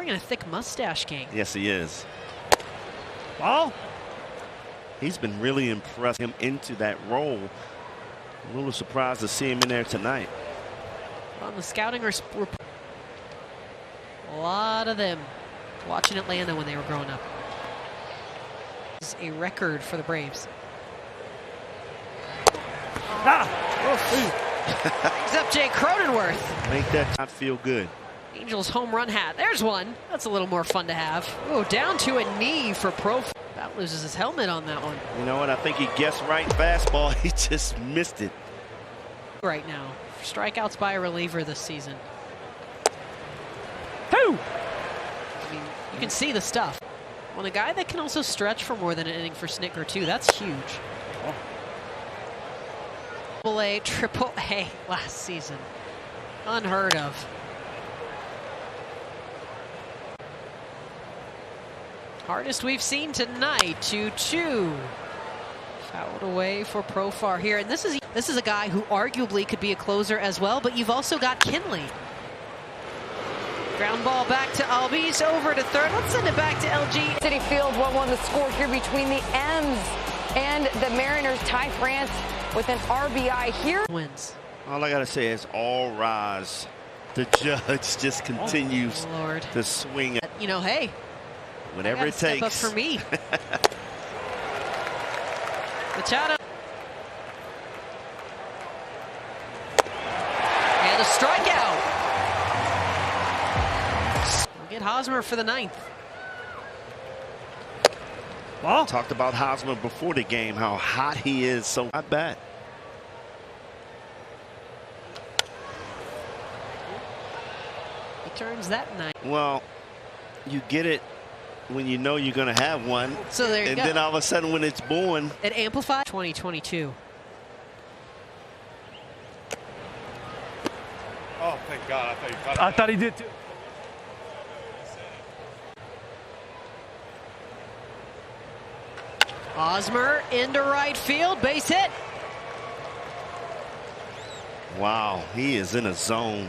bringing a thick mustache game. Yes, he is. Ball. He's been really impressed him into that role. A little surprised to see him in there tonight. On the scouting report, a lot of them watching Atlanta when they were growing up. This is a record for the Braves. Brings up Jay Cronenworth. Make that not feel good. Angels home run hat. There's one. That's a little more fun to have. Oh, down to a knee for Prof. That loses his helmet on that one. You know what? I think he guessed right fastball. He just missed it. Right now, strikeouts by a reliever this season. Who? I mean, you can see the stuff. Well, a guy that can also stretch for more than an inning for Snicker too. That's huge. AA, Triple A last season. Unheard of. Hardest we've seen tonight. 2-2. Fouled away for Profar here. And this is a guy who arguably could be a closer as well, but you've also got Kinley. Ground ball back to Albies, over to third. Let's send it back to LG. City Field, 1-1 the score here between the M's and the Mariners. Ty France with an RBI here. Wins. All I got to say is all rise. The judge just continues to swing. You know, hey. Whatever it takes. Step up for me. Machado. And a strikeout. We'll get Hosmer for the 9th. Well, talked about Hosmer before the game, how hot he is, so not bad. He turns that 9. Well, you get it when you know you're going to have one. So there you go. And then all of a sudden when it's born. It amplified. 2022. Oh, thank God. I thought he did too. Hosmer into right field, base hit. Wow, he is in a zone.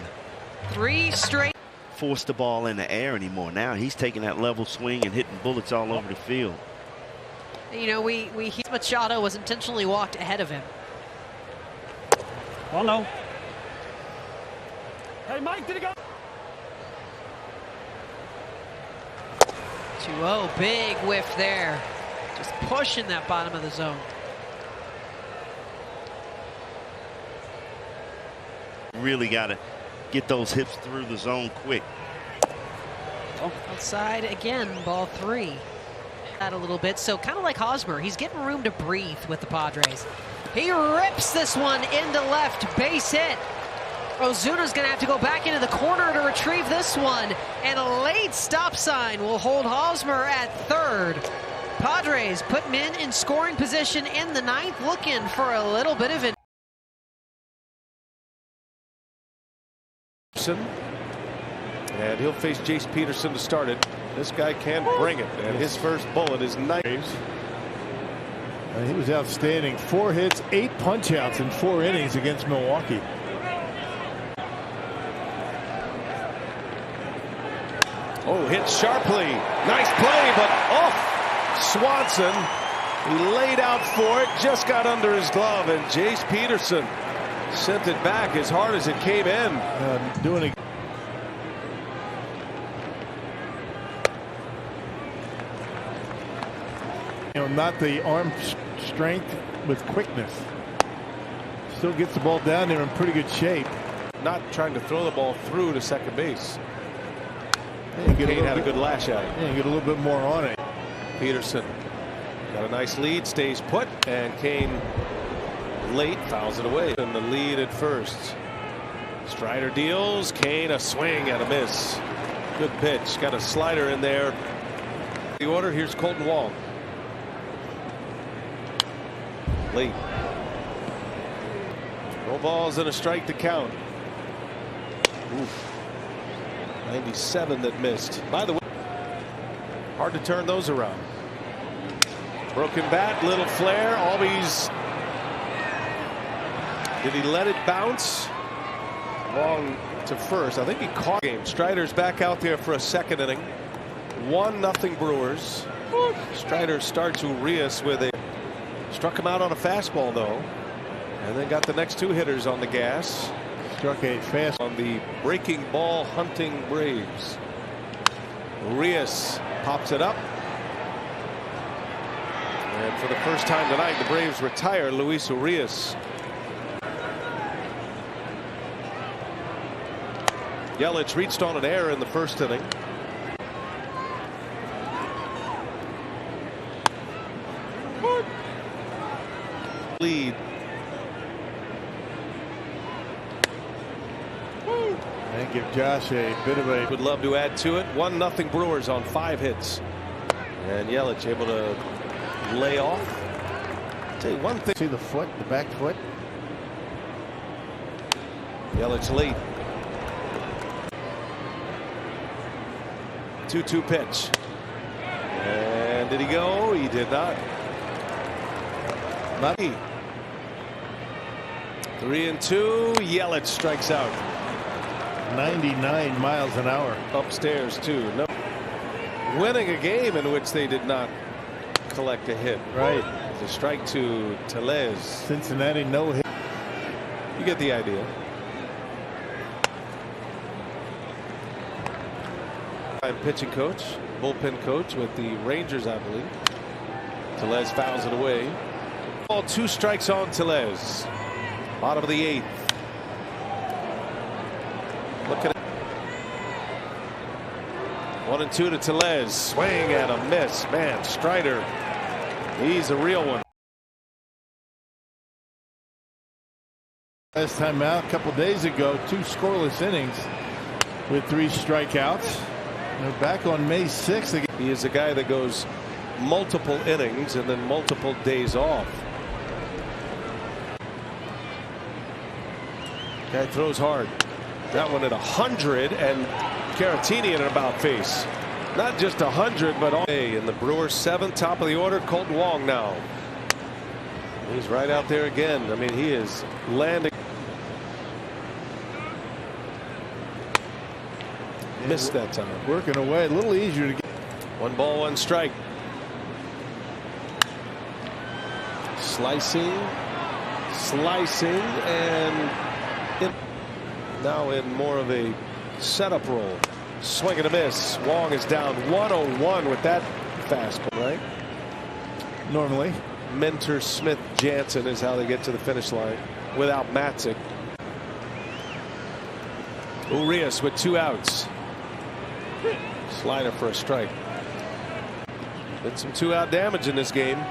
3 straight. Force the ball in the air anymore. Now he's taking that level swing and hitting bullets all over the field. You know, Machado was intentionally walked ahead of him. Oh no. Hey Mike, did it go? 2-0, big whiff there. Just pushing that bottom of the zone. Really got to get those hips through the zone quick. Outside again, ball 3. That a little bit, so kind of like Hosmer, he's getting room to breathe with the Padres. He rips this one into left, base hit. Ozuna's going to have to go back into the corner to retrieve this one, and a late stop sign will hold Hosmer at third. Padres put men in scoring position in the 9th, looking for a little bit of it. And he'll face Jace Peterson to start it. This guy can bring it, and his first bullet is nice. He was outstanding. 4 hits, 8 punch-outs in 4 innings against Milwaukee. Oh, hit sharply. Nice play, but off. Swanson, he laid out for it, just got under his glove, and Jace Peterson sent it back as hard as it came in. Doing it. You know, not the arm strength with quickness. Still gets the ball down there in pretty good shape. Not trying to throw the ball through to second base. Kane had a good lash at it. Yeah, get a little bit more on it. Peterson got a nice lead, stays put, and Kane late fouls it away. And the lead at first. Strider deals, Kane a swing and a miss. Good pitch, got a slider in there. The order, here's Colton Wong. Late. No balls and a strike to count. Oof. 97 that missed. By the way, hard to turn those around. Broken bat, little flare. Albies. Did he let it bounce? Long to first. I think he caught game. Strider's back out there for a second inning. 1-0 Brewers. Strider starts Urias with a struck him out on a fastball though, and then got the next two hitters on the gas. Struck a fast on the breaking ball hunting Braves. Urias pops it up. And for the first time tonight, the Braves retire Luis Urias. Yelich reached on an error in the first inning. Lead. and give Josh a bit of a. Would love to add to it. 1-0 Brewers on 5 hits. And Yelich able to lay off. Tell you one thing. See the foot, the back foot. Yelich late. 2-2 pitch. And did he go? He did not. Not he. 3-2. Yelich strikes out. 99 miles an hour. Upstairs too. No. Winning a game in which they did not collect a hit. Right. The strike to Tellez. Cincinnati no hit. You get the idea. I'm pitching coach, bullpen coach with the Rangers, I believe. Tellez fouls it away. Ball 2 strikes on Tellez. Bottom of the 8th. Look at it. 1-2 to Tellez. Swing and a miss. Man, Strider. He's a real one. Last time out a couple days ago, 2 scoreless innings with 3 strikeouts. They're back on May 6th again. He is a guy that goes multiple innings and then multiple days off. Guy throws hard. That one at 100, and Caratini in an about face. Not just 100, but all day. In the Brewers 7th, top of the order, Colton Wong now. He's right out there again. I mean, he is landing. Missed that time. Working away a little easier to get. 1 ball, 1 strike. Slicing, and now in more of a setup role. Swing and a miss. Wong is down 101 with that fastball, right? Normally. Mentor Smith Jansen is how they get to the finish line without Matzik. Urias with 2 outs. Slider for a strike. Been some 2-out damage in this game.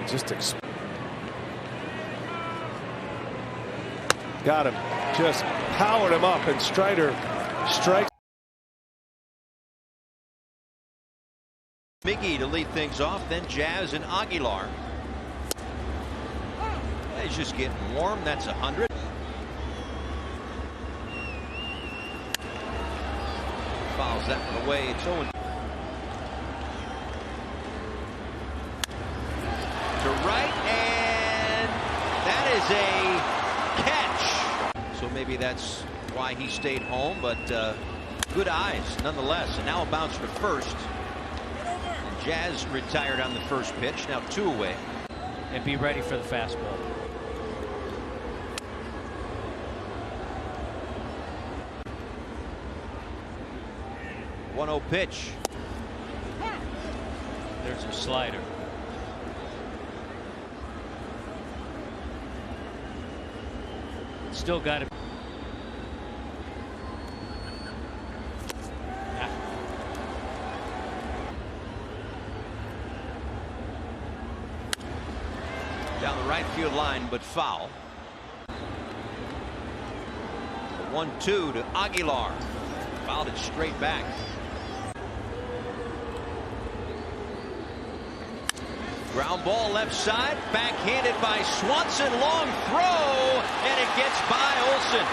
Just got him. Just powered him up, and Strider strikes. Miggy to lead things off, then Jazz and Aguilar. He's just getting warm. That's 100. Fouls that one away. It's 0. To right, and that is a catch. So maybe that's why he stayed home, but good eyes nonetheless. And now a bounce to first. And Jazz retired on the first pitch. Now 2 away. And be ready for the fastball. Pitch. There's a slider. Still got it. Down the right field line, but foul. 1-2 to Aguilar. Fouled it straight back. Ground ball left side, backhanded by Swanson, long throw, and it gets by Olsen.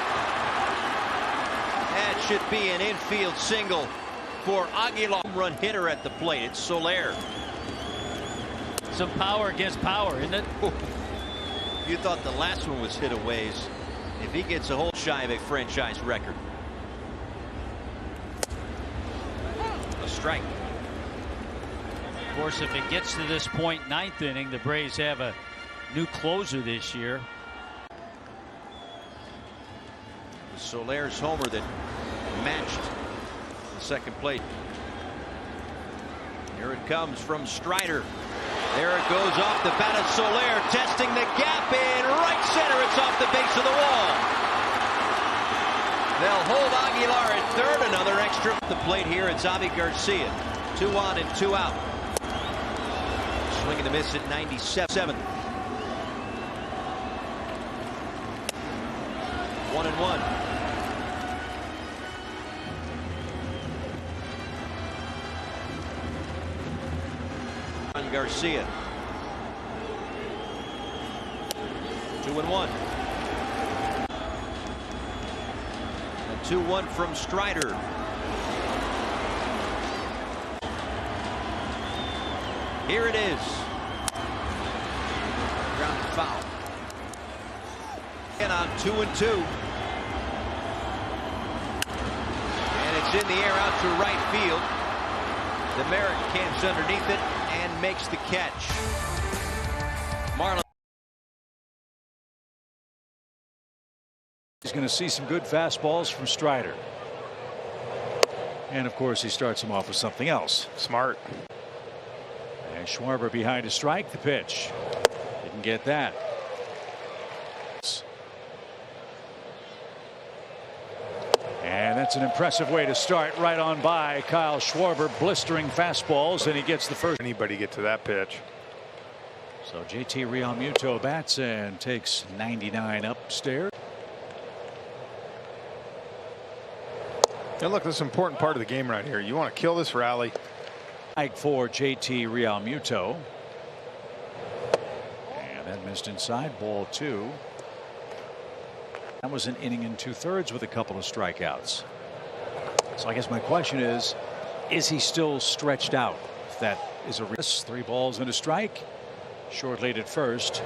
That should be an infield single for Aguilar. Run hitter at the plate. It's Soler. Some power against power, isn't it? You thought the last one was hit a ways. If he gets a hold shy of a franchise record. A strike. Of course, if it gets to this point, ninth inning, the Braves have a new closer this year. Soler's homer that matched the second plate. Here it comes from Strider. There it goes off the bat of Soler, testing the gap in right center. It's off the base of the wall. They'll hold Aguilar at third. Another extra at the plate here. It's Avi Garcia. 2 on and 2 out. Swing and a miss at 97. 1-1. Garcia. 2-1. A 2-1 from Strider. Here it is. Grounded foul. And on 2-2. And it's in the air out to right field. The Merritt camps underneath it and makes the catch. Marlon. He's going to see some good fastballs from Strider. And of course, he starts him off with something else. Smart. And Schwarber behind a strike. The pitch. Didn't get that. And that's an impressive way to start, right on by Kyle Schwarber, blistering fastballs, and he gets the first. Anybody get to that pitch? So JT Realmuto bats and takes 99 upstairs. And look, this is an important part of the game right here. You want to kill this rally. For JT Realmuto. And that missed inside, ball 2. That was an inning and 2/3 with a couple of strikeouts. So I guess my question is he still stretched out? If that is a risk. 3 balls and a strike. Short lead at first.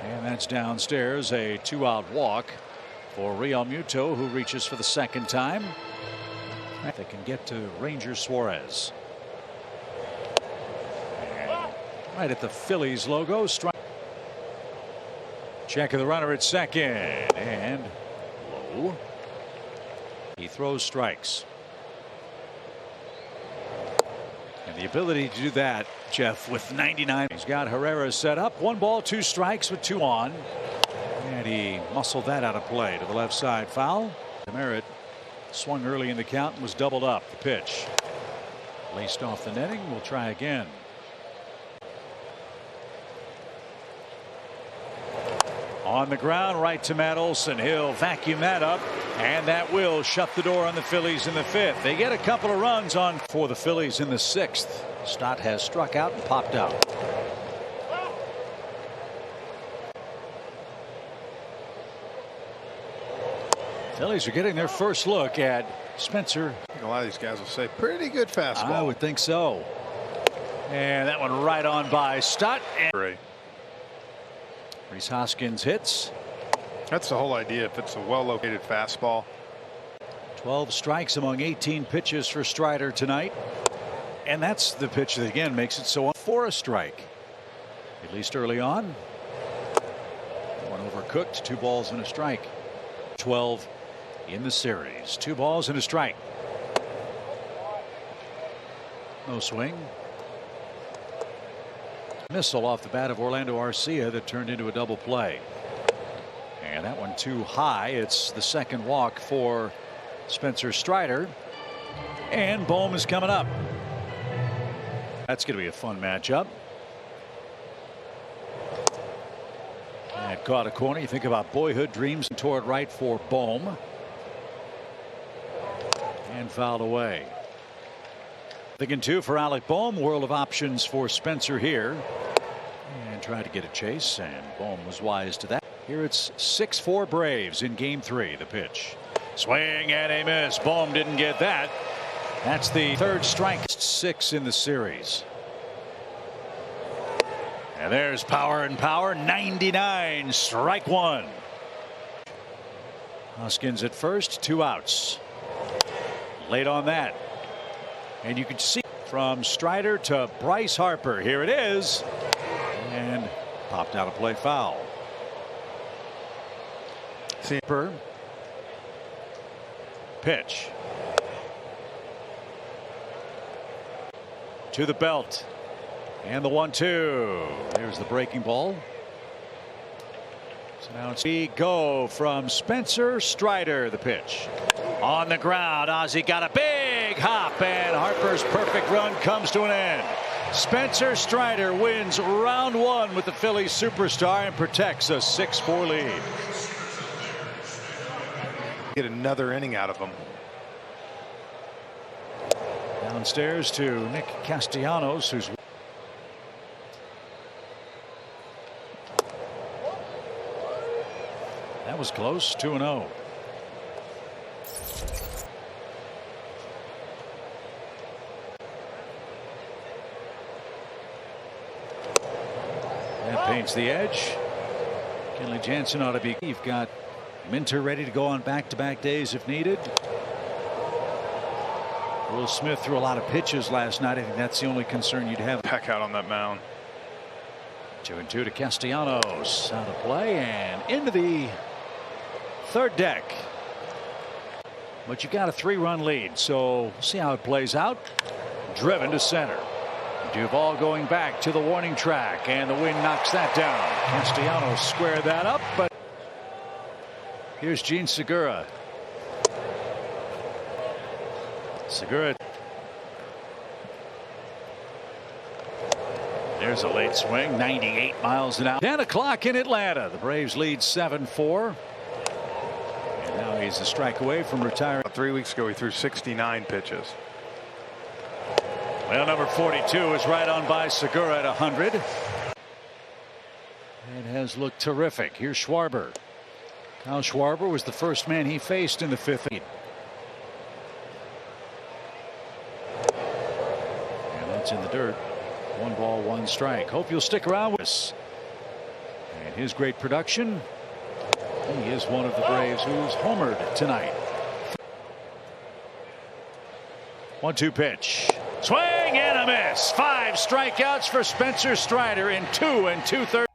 And that's downstairs, a 2-out walk for Realmuto, who reaches for the second time. They can get to Ranger Suarez. And right at the Phillies logo. Strike. Check of the runner at second, and low. He throws strikes. And the ability to do that, Jeff, with 99. He's got Herrera set up. 1 ball, 2 strikes with 2 on. And he muscled that out of play to the left side. Foul. Merritt swung early in the count and was doubled up. The pitch. Laced off the netting. We'll try again. On the ground, right to Matt Olson. He'll vacuum that up, and that will shut the door on the Phillies in the 5th. They get a couple of runs on for the Phillies in the 6th. Stott has struck out and popped out. Phillies are getting their first look at Spencer. I think a lot of these guys will say pretty good fastball. I would think so. And that one right on by Stott. Great. Rhys Hoskins hits. That's the whole idea. If it's a well-located fastball. 12 strikes among 18 pitches for Strider tonight. And that's the pitch that again makes it so for a strike. At least early on. One overcooked. 2 balls and a strike. 12 in the series. 2 balls and a strike. No swing. Missile off the bat of Orlando Arcia that turned into a double play. And that one too high. It's the second walk for Spencer Strider. And Bohm is coming up. That's going to be a fun matchup. And caught a corner. You think about boyhood dreams toward right for Bohm. And fouled away. Thinking 2 for Alec Bohm. World of options for Spencer here. And tried to get a chase, and Bohm was wise to that. Here it's 6-4 Braves in game 3. The pitch. Swing and a miss. Bohm didn't get that. That's the 3rd strike. 6 in the series. And there's power and power. 99, strike one. Hoskins at first, 2 outs. Late on that. And you can see from Strider to Bryce Harper. Here it is. And popped out of play, foul. Harper. Pitch. To the belt. And the 1-2. There's the breaking ball. So now we go from Spencer Strider. The pitch on the ground. Ozzie got a big hop, and Harper's perfect run comes to an end. Spencer Strider wins round 1 with the Phillies superstar and protects a 6-4 lead. Get another inning out of him. Downstairs to Nick Castellanos, who's that was close. 2-0. That paints the edge. Kenley Jansen ought to be. You've got Minter ready to go on back-to-back days if needed. Will Smith threw a lot of pitches last night. I think that's the only concern you'd have. Peck out on that mound. 2-2 to Castellanos. Out of play and into the third deck. But you got a 3-run lead, so we'll see how it plays out. Driven to center. Duvall going back to the warning track, and the wind knocks that down. Castellanos squared that up, but here's Gene Segura. Segura. There's a late swing, 98 miles an hour. 10 o'clock in Atlanta. The Braves lead 7-4. And now he's a strike away from retiring. 3 weeks ago, he threw 69 pitches. Well, number 42 is right on by Segura at 100. It has looked terrific. Here's Schwarber. Kyle Schwarber was the first man he faced in the 5th inning. And that's in the dirt. 1 ball, 1 strike. Hope you'll stick around with us. And his great production. He is one of the Braves who's homered tonight. 1-2 pitch. Swing and a miss. 5 strikeouts for Spencer Strider in 2 2/3.